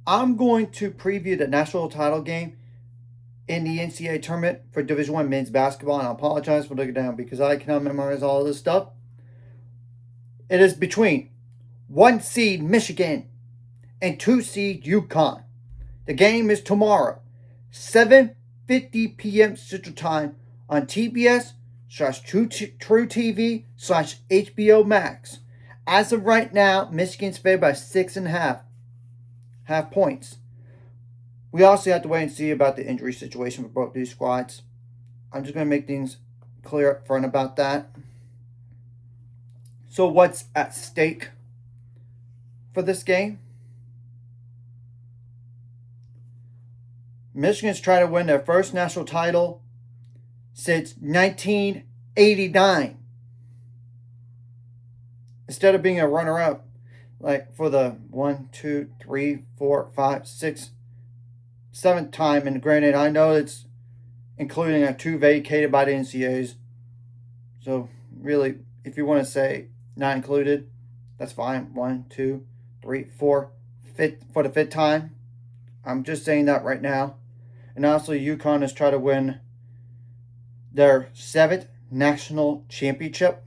I'm going to preview the national title game in the NCAA tournament for Division One men's basketball, and I apologize for looking down because I cannot memorize all of this stuff. It is between 1 seed Michigan and 2 seed UConn. The game is tomorrow, 7:50 p.m. Central Time on TBS / TruTV / HBO Max. As of right now, Michigan's favored by 6.5 points. We also have to wait and see about the injury situation for both these squads. I'm just going to make things clear up front about that. So, what's at stake for this game? Michigan's trying to win their first national title since 1989. Instead of being a runner-up, like for the 1, 2, 3, 4, 5, 6, 7th time, and granted, I know it's including a 2 vacated by the NCAAs. So really, if you want to say not included, that's fine. 1, 2, 3, 4, 5th for the 5th time. I'm just saying that right now. And also, UConn has tried to win their 7th national championship.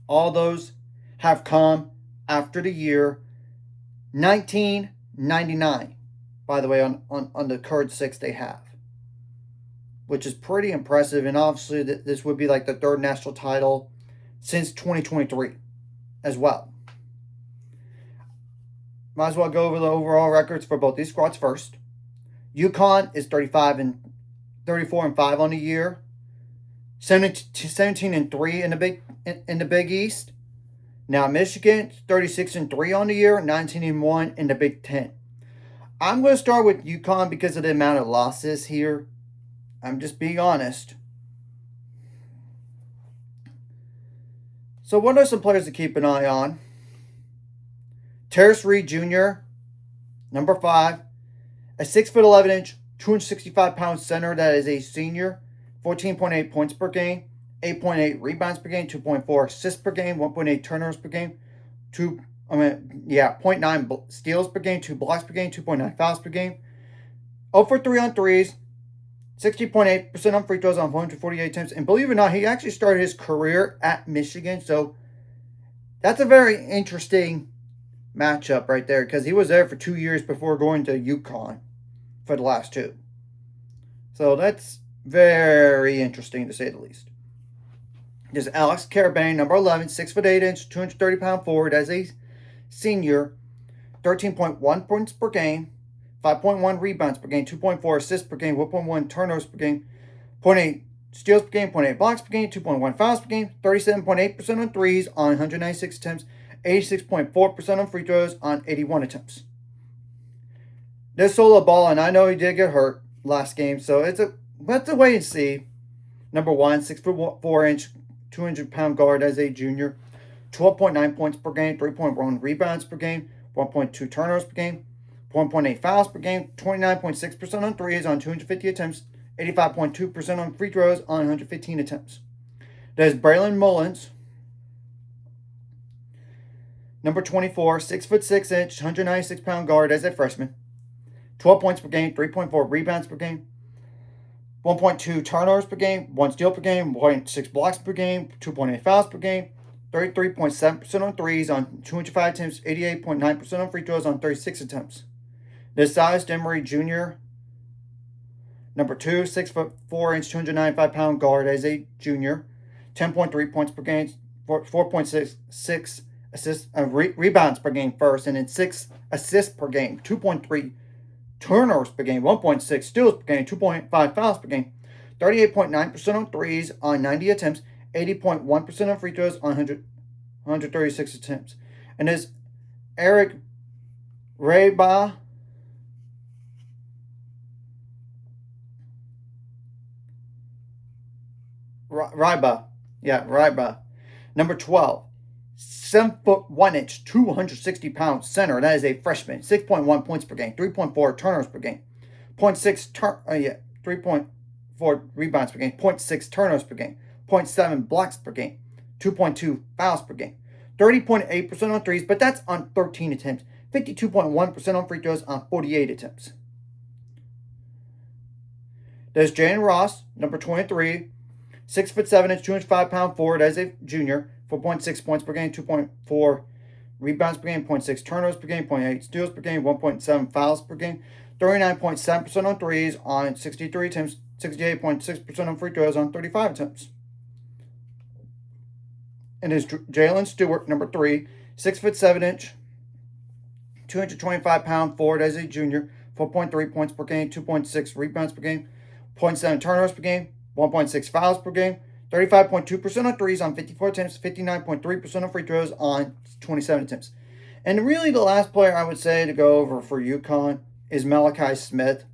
All those have come after the year 1999, by the way, on the current 6 they have, which is pretty impressive. And obviously, this would be like the 3rd national title since 2023 as well. Might as well go over the overall records for both these squads first. UConn is 34 and 5 on the year, 17 and 3 in the Big East. Now Michigan 36 and 3 on the year, 19 and 1 in the Big Ten. I'm going to start with UConn because of the amount of losses here. I'm just being honest. So what are some players to keep an eye on? Terrace Reed Jr., number 5, a 6'11", 265-pound center that is a senior, 14.8 points per game, 8.8 rebounds per game, 2.4 assists per game, 1.8 turnovers per game, 0.9 steals per game, 2 blocks per game, 2.9 fouls per game, 0 for 3 on threes, 60.8% on free throws on 148 attempts, and believe it or not, he actually started his career at Michigan, so that's a very interesting matchup right there because he was there for 2 years before going to UConn for the last 2. So that's very interesting to say the least. There's Alex Carabane, number 11, 6'8", 230-pound forward as a senior, 13.1 points per game, 5.1 rebounds per game, 2.4 assists per game, 1.1 turnovers per game, 0.8 steals per game, 0.8 blocks per game, 2.1 fouls per game, 37.8% on threes on 196 attempts, 86.4% on free throws on 81 attempts. There's solo ball, and I know he did get hurt last game, so let's wait and see. Number 1, 6'4", 200-pound guard as a junior, 12.9 points per game, 3.1 rebounds per game, 1.2 turnovers per game, 1.8 fouls per game, 29.6% on threes on 250 attempts, 85.2% on free throws on 115 attempts. There's Braylon Mullins, number 24, 6'6", 196-pound guard as a freshman, 12 points per game, 3.4 rebounds per game, 1.2 turnovers per game, 1 steal per game, 1.6 blocks per game, 2.8 fouls per game, 33.7% on threes on 205 attempts, 88.9% on free throws on 36 attempts. Desaias Emery Jr., number 2, 6'4", 295-pound guard as a junior, 10.3 points per game, 4.6 rebounds per game first, and then 6 assists per game, 2.3 turnovers per game, 1.6 steals per game, 2.5 fouls per game, 38.9% on threes on 90 attempts, 80.1% on free throws on 136 attempts. And there's Eric Ryba, number 12, 7'1", 260-pound center. That is a freshman. 6.1 points per game, 3.4 turnovers per game, 3.4 rebounds per game, 0.6 turnovers per game, 0.7 blocks per game, 2.2 fouls per game, 30.8% on threes, but that's on 13 attempts. 52.1% on free throws on 48 attempts. There's Jalen Ross, number 23, 6'7", 205-pound forward as a junior, 4.6 points per game, 2.4 rebounds per game, 0.6 turnovers per game, 0.8 steals per game, 1.7 fouls per game, 39.7% on threes on 63 attempts, 68.6% on free throws on 35 attempts. And there's Jalen Stewart, number 3, 6'7", 225-pound forward as a junior, 4.3 points per game, 2.6 rebounds per game, 0.7 turnovers per game, 1.6 fouls per game, 35.2% on threes on 54 attempts, 59.3% on free throws on 27 attempts. And really the last player I would say to go over for UConn is Malachi Smith.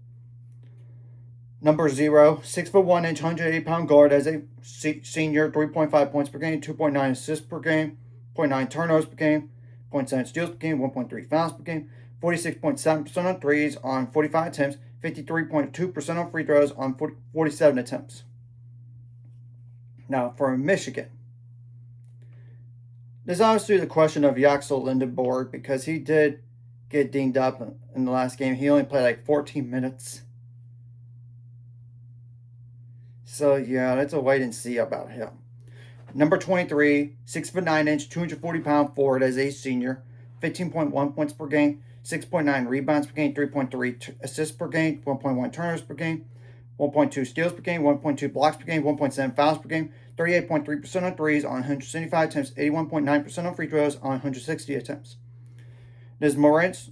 Number 0, 6'1", 180-pound guard as a senior, 3.5 points per game, 2.9 assists per game, 0.9 turnovers per game, 0.7 steals per game, 1.3 fouls per game, 46.7% on threes on 45 attempts, 53.2% on free throws on 47 attempts. Now, for Michigan, there's obviously the question of Yaxel Lindenborg because he did get dinged up in the last game. He only played like 14 minutes. So, yeah, that's a wait and see about him. Number 23, 6'9", 240-pound forward as a senior, 15.1 points per game, 6.9 rebounds per game, 3.3 assists per game, 1.1 turnovers per game, 1.2 steals per game, 1.2 blocks per game, 1.7 fouls per game, 38.3% on threes on 175 attempts, 81.9% on free throws on 160 attempts. There's Moritz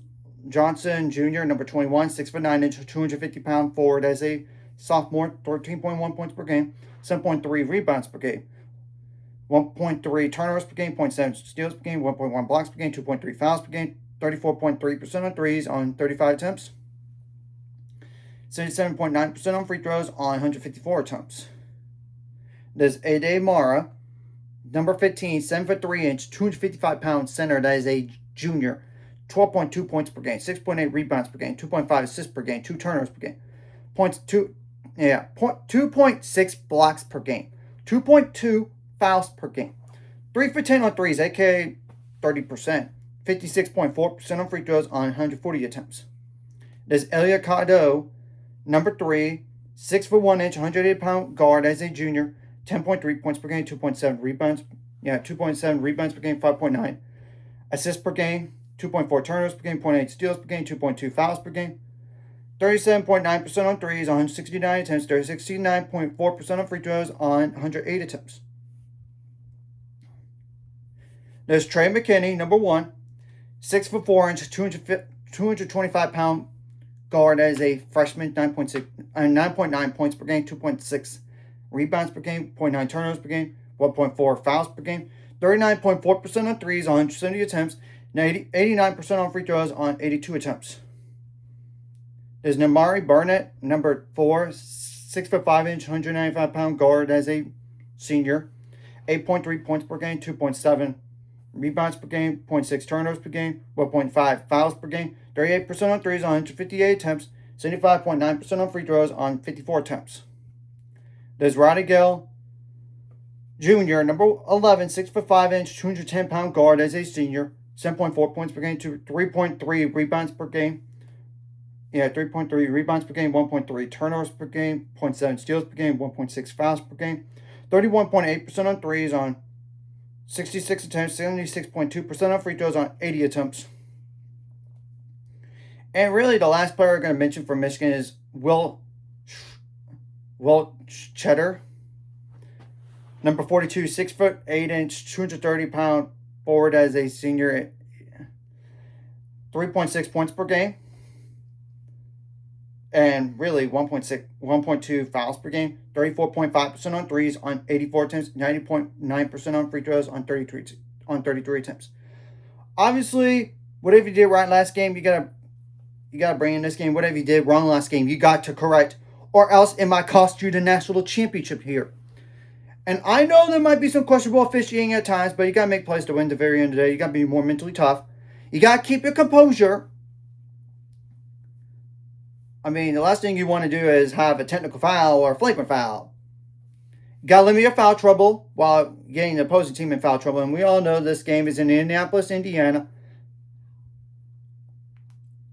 Johnson Jr., number 21, 6'9", 250-pound forward as a sophomore, 13.1 points per game, 7.3 rebounds per game, 1.3 turnovers per game, 0.7 steals per game, 1.1 blocks per game, 2.3 fouls per game, 34.3% on threes on 35 attempts, 77.9% on free throws on 154 attempts. There's Ade Mara, number 15, 7'3", 255-pound center that is a junior, 12.2 points per game, 6.8 rebounds per game, 2.5 assists per game, 2 turnovers per game, 2.6 blocks per game, 2.2 fouls per game, 3 for 10 on threes, aka 30%, 56.4% on free throws on 140 attempts. There's Elia Cado, number 3, 6'1", 180-pound guard as a junior, 10.3 points per game, 2.7 rebounds. 2.7 rebounds per game, 5.9 assists per game, 2.4 turnovers per game, 0.8 steals per game, 2.2 fouls per game, 37.9% on threes on 169 attempts, 69.4% on free throws on 108 attempts. There's Trey McKinney, number 1, 6'4", 225-pound guard as a freshman, 9.9 points per game, 2.6 rebounds per game, 0.9 turnovers per game, 1.4 fouls per game, 39.4% on threes on 170 attempts, 89% on free throws on 82 attempts. There's Namari Burnett, number 4, 6'5", 195-pound guard as a senior, 8.3 points per game, 2.7 rebounds per game, 0.6 turnovers per game, 1.5 fouls per game, 38% on threes on 158 attempts, 75.9% on free throws on 54 attempts. There's Roddy Gale Jr., number 11, 6'5", 210-pound guard as a senior, 7.4 points per game, 3.3 rebounds per game. 3.3 rebounds per game, 1.3 turnovers per game, 0.7 steals per game, 1.6 fouls per game, 31.8% on threes on 66 attempts, 76.2% on free throws on 80 attempts. And really, the last player I'm going to mention for Michigan is Will Cheddar, number 42, 6'8", 230-pound forward as a senior, 3.6 points per game, and really 1.2 fouls per game, 34.5% on threes on 84 attempts, 90.9% on free throws on 33 attempts. Obviously, whatever you did right last game, you gotta bring in this game. Whatever you did wrong last game, you got to correct, or else it might cost you the national championship here. And I know there might be some questionable officiating at times, but you gotta make plays to win the very end of the day. You gotta be more mentally tough. You gotta keep your composure. I mean, the last thing you want to do is have a technical foul or a flagrant foul. You got to limit your foul trouble while getting the opposing team in foul trouble. And we all know this game is in Indianapolis, Indiana,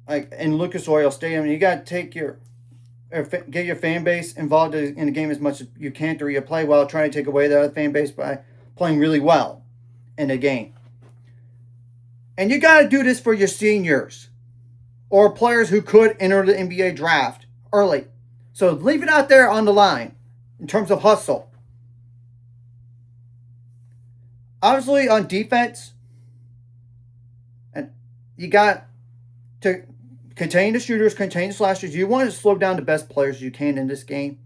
like in Lucas Oil Stadium. You got to get your fan base involved in the game as much as you can to replay while trying to take away the other fan base by playing really well in the game. And you got to do this for your seniors or players who could enter the NBA draft early. So leave it out there on the line in terms of hustle. Obviously, on defense, and you got to contain the shooters, contain the slashers. You want to slow down the best players you can in this game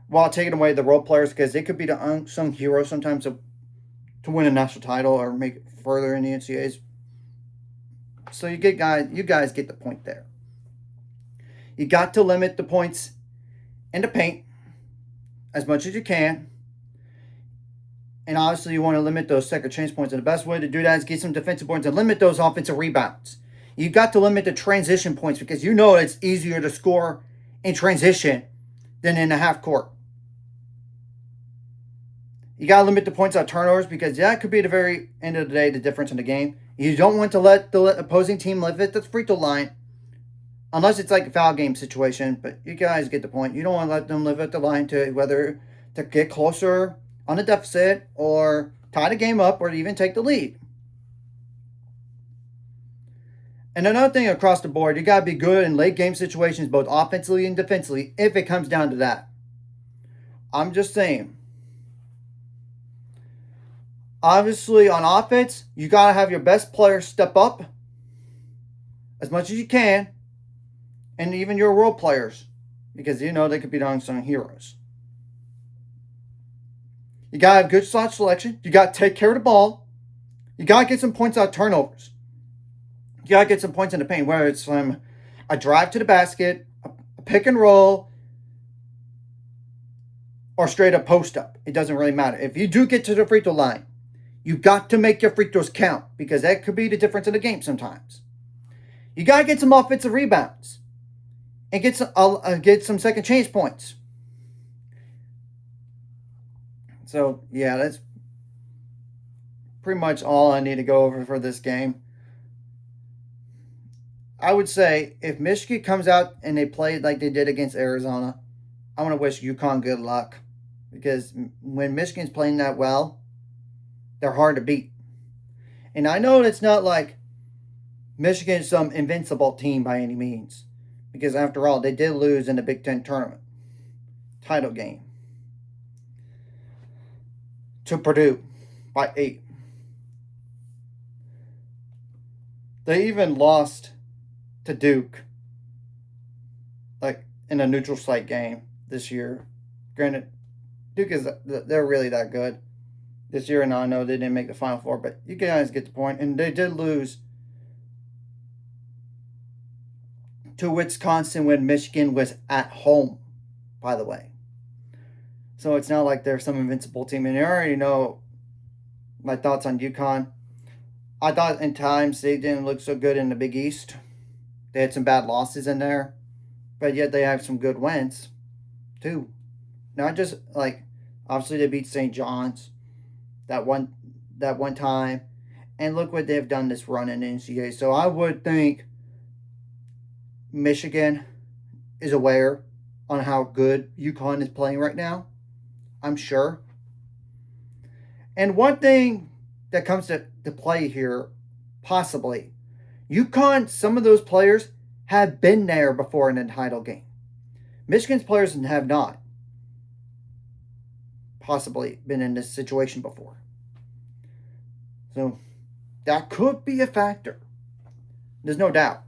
while taking away the role players because they could be the unsung heroes sometimes to win a national title or make it further in the NCAAs. So you guys get the point there. You got to limit the points in the paint as much as you can. And obviously you want to limit those second chance points. And the best way to do that is get some defensive points and limit those offensive rebounds. You got to limit the transition points because you know it's easier to score in transition than in the half court. You got to limit the points on turnovers because that could be at the very end of the day the difference in the game. You don't want to let the opposing team live at the free throw line unless it's like a foul game situation. But you guys get the point. You don't want to let them live at the line to whether to get closer on the deficit or tie the game up or even take the lead. And another thing across the board, you got to be good in late game situations, both offensively and defensively, if it comes down to that. I'm just saying. Obviously, on offense, you got to have your best players step up as much as you can, and even your role players, because you know they could be the unsung heroes. You got to have good shot selection. You got to take care of the ball. You got to get some points out of turnovers. You got to get some points in the paint, whether it's from a drive to the basket, a pick and roll, or straight up post up. It doesn't really matter. If you do get to the free throw line, you got to make your free throws count because that could be the difference in the game sometimes. You got to get some offensive rebounds and get some second chance points. So, yeah, that's pretty much all I need to go over for this game. I would say if Michigan comes out and they play like they did against Arizona, I want to wish UConn good luck because when Michigan's playing that well, they're hard to beat. And I know it's not like Michigan's some invincible team by any means because after all, they did lose in the Big Ten tournament title game to Purdue by 8. They even lost to Duke, like in a neutral site game this year. Granted, Duke they're really that good this year, and I know they didn't make the Final Four, but you guys get the point. And they did lose to Wisconsin when Michigan was at home, by the way. So it's not like they're some invincible team. And you already know my thoughts on UConn. I thought in times they didn't look so good in the Big East. They had some bad losses in there, but yet they have some good wins, too. Not just like, obviously they beat St. John's that one time, and look what they've done this run in the NCAA. So I would think Michigan is aware on how good UConn is playing right now. I'm sure. And one thing that comes to play here, possibly, UConn, some of those players have been there before in a title game. Michigan's players have not possibly been in this situation before. So that could be a factor. There's no doubt.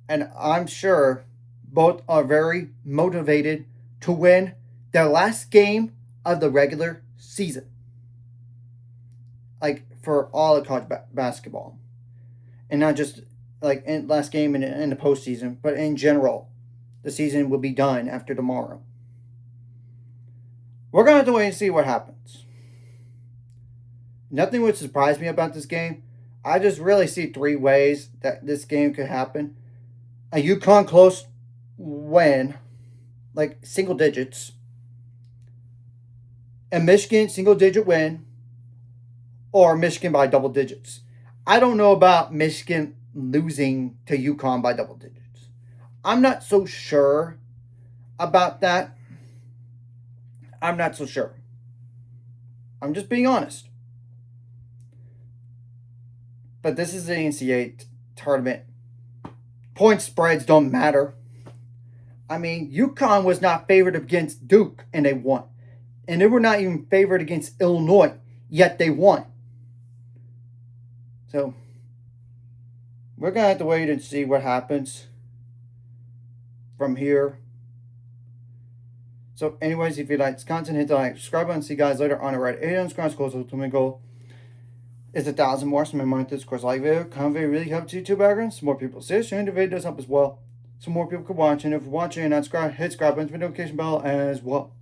And I'm sure both are very motivated to win their last game of the regular season. Like for all of college basketball. And not just like in last game in the postseason, but in general. The season will be done after tomorrow. We're going to have to wait and see what happens. Nothing would surprise me about this game. I just really see 3 ways that this game could happen. A UConn close win, like single digits. And Michigan, single digit win, or Michigan by double digits. I don't know about Michigan losing to UConn by double digits. I'm not so sure about that. I'm not so sure. I'm just being honest. But this is the NCAA tournament. Point spreads don't matter. I mean, UConn was not favored against Duke, and they won. And they were not even favored against Illinois, yet they won. So, we're going to have to wait and see what happens from here. So, anyways, if you like this content, hit the like, subscribe button. See you guys later on the right. 800 subscribers, so my goal is 1,000 more. So, my money this course like video. Comment video really helps YouTube algorithm. Some more people see it. Sharing the video does help as well. So more people can watch. And if you're watching and not subscribe, hit subscribe button, notification bell as well.